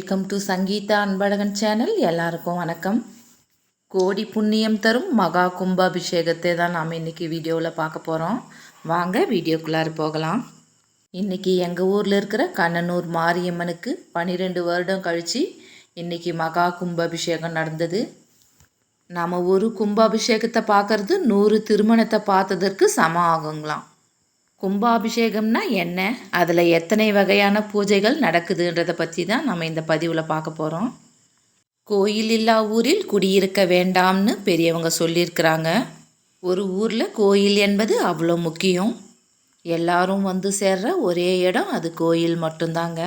Welcome to Sangeetha Anbazhagan channel. எல்லாருக்கும் வணக்கம். கோடி புண்ணியம் தரும் மகா கும்பாபிஷேகத்தை தான் நாம் இன்றைக்கி வீடியோவில் பார்க்க போகிறோம். வாங்க வீடியோக்குள்ளார போகலாம். இன்றைக்கி எங்கள் ஊரில் இருக்கிற கண்ணனூர் மாரியம்மனுக்கு 12 வருடம் கழித்து இன்றைக்கி மகா கும்பாபிஷேகம் நடந்தது. நம்ம ஒரு கும்பாபிஷேகத்தை பார்க்குறது 100 திருமணத்தை பார்த்ததற்கு சமம் ஆகுங்களாம். கும்பாபிஷேகம்னா என்ன, அதில் எத்தனை வகையான பூஜைகள் நடக்குதுன்றதை பற்றி தான் நம்ம இந்த பதிவில் பார்க்க போகிறோம். கோயில் இல்லா ஊரில் குடியிருக்க வேண்டாம்னு பெரியவங்க சொல்லியிருக்கிறாங்க. ஒரு ஊரில் கோயில் என்பது அவ்வளோ முக்கியம். எல்லாரும் வந்து சேர்ற ஒரே இடம் அது கோயில் மட்டும்தாங்க.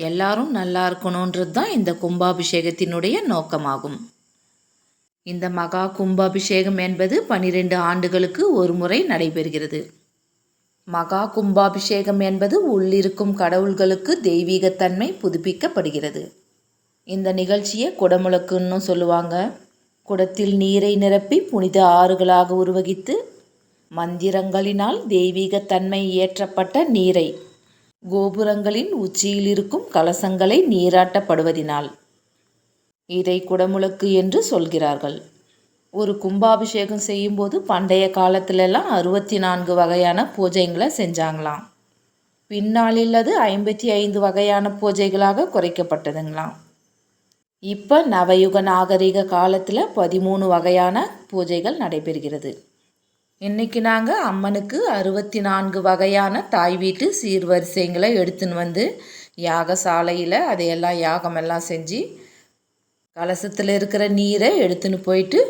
எல்லாரும் நல்லா இருக்கணுன்றது தான் இந்த கும்பாபிஷேகத்தினுடைய நோக்கமாகும். இந்த மகா கும்பாபிஷேகம் என்பது 12 ஆண்டுகளுக்கு ஒரு முறை நடைபெறுகிறது. மகா கும்பாபிஷேகம் என்பது உள்ளிருக்கும் கடவுள்களுக்கு தெய்வீகத்தன்மை புதுப்பிக்கப்படுகிறது. இந்த நிகழ்ச்சியை குடமுழக்குன்னு சொல்லுவாங்க. குடத்தில் நீரை நிரப்பி புனித ஆறுகளாக உருவகித்து மந்திரங்களினால் தெய்வீகத்தன்மை ஏற்றப்பட்ட நீரை கோபுரங்களின் உச்சியில் இருக்கும் கலசங்களை நீராட்டப்படுவதினால் இதை குடமுழக்கு என்று சொல்கிறார்கள். ஒரு கும்பாபிஷேகம் செய்யும்போது பண்டைய காலத்திலெல்லாம் 64 வகையான பூஜைகளை செஞ்சாங்களாம். பின்னாளில் அது 55 வகையான பூஜைகளாக குறைக்கப்பட்டதுங்களாம். இப்போ நவயுக நாகரிக காலத்தில் 13 வகையான பூஜைகள் நடைபெறுகிறது. இன்றைக்கி நாங்கள் அம்மனுக்கு 64 வகையான தாய் வீட்டு சீர்வரிசைங்களை எடுத்துன்னு வந்து யாகசாலையில் அதையெல்லாம் யாகமெல்லாம் செஞ்சு கலசத்தில் இருக்கிற நீரை எடுத்துன்னு போயிட்டு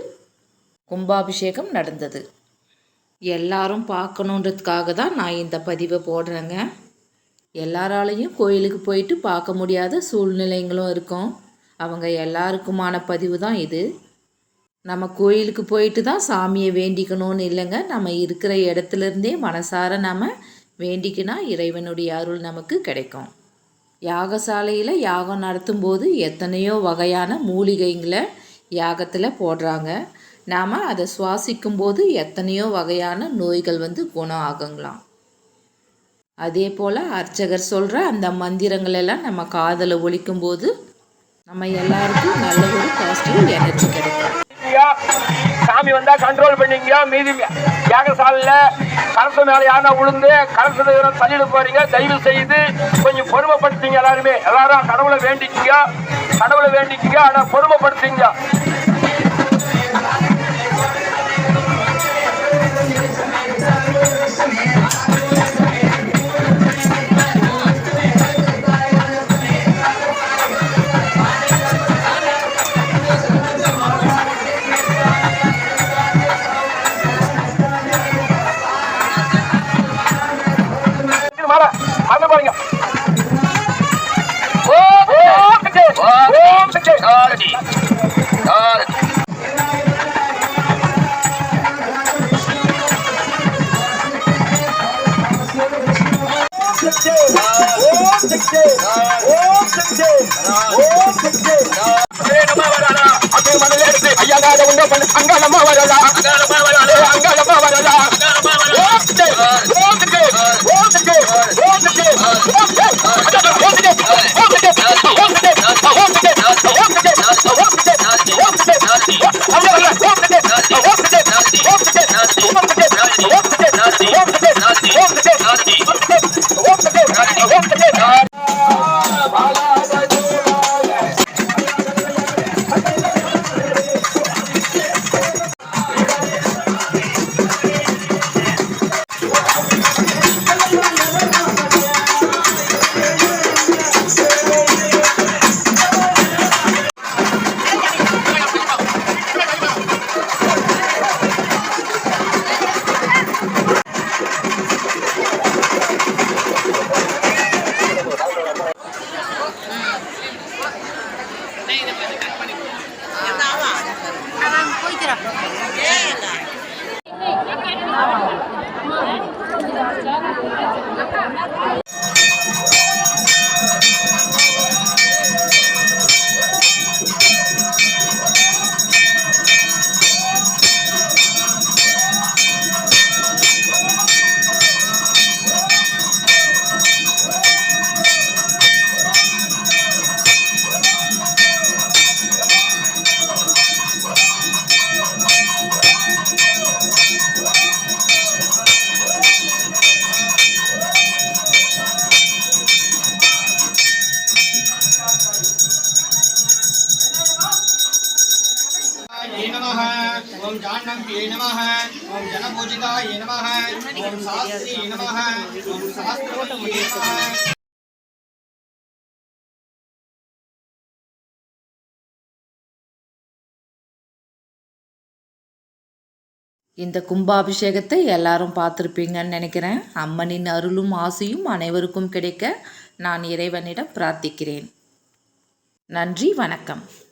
கும்பாபிஷேகம் நடந்தது. எல்லாரும் பார்க்கணுன்றதுக்காக தான் நான் இந்த பதிவை போடுறேங்க. எல்லாராலையும் கோயிலுக்கு போயிட்டு பார்க்க முடியாத சூழ்நிலைங்களும் இருக்கும். அவங்க எல்லாருக்குமான பதிவு தான் இது. நம்ம கோயிலுக்கு போயிட்டு தான் சாமியை வேண்டிக்கணும்னு இல்லைங்க. நம்ம இருக்கிற இடத்துலேருந்தே மனசார நம்ம வேண்டிக்கினா இறைவனுடைய அருள் நமக்கு கிடைக்கும். யாகசாலையில் யாகம் நடத்தும்போது எத்தனையோ வகையான மூலிகைங்களை யாகத்தில் போடுறாங்க. நாம் அதை சுவாசிக்கும்போது எத்தனையோ வகையான நோய்கள் குணம் ஆகுங்களாம். அதே போல் அர்ச்சகர் சொல்கிற அந்த மந்திரங்கள் எல்லாம் நம்ம காதில் ஒலிக்கும்போது நம்ம எல்லாருக்கும் நல்ல ஒரு பாசிட்டிவ் எனர்ஜி கிடைக்கும். சாமி வந்தா கண்ட்ரோல் பண்ணிங்க. மீதி யாகசாலையில் கலசம் மேலே யாரா உளுந்து கலசத்தை தள்ளிட்டு போறீங்க. தயவு செய்து கொஞ்சம் பொறுமைப்படுத்திங்க. எல்லாரும் கடவுளை வேண்டிக்குங்க. ஆனா பொறுமைப்படுத்திங்க. பாருங்க. ஓம் ஜானம்பியை நமः ஓம் ஜனபூஜிதாயை நமः ஓம் சாஸ்திரியை நமः ஓம் சாஸ்திரவல்லியை நமः. இந்த கும்பாபிஷேகத்தை எல்லாரும் பார்த்துருப்பீங்கன்னு நினைக்கிறேன். அம்மனின் அருளும் ஆசையும் அனைவருக்கும் கிடைக்க நான் இறைவனிடம் பிரார்த்திக்கிறேன். நன்றி, வணக்கம்.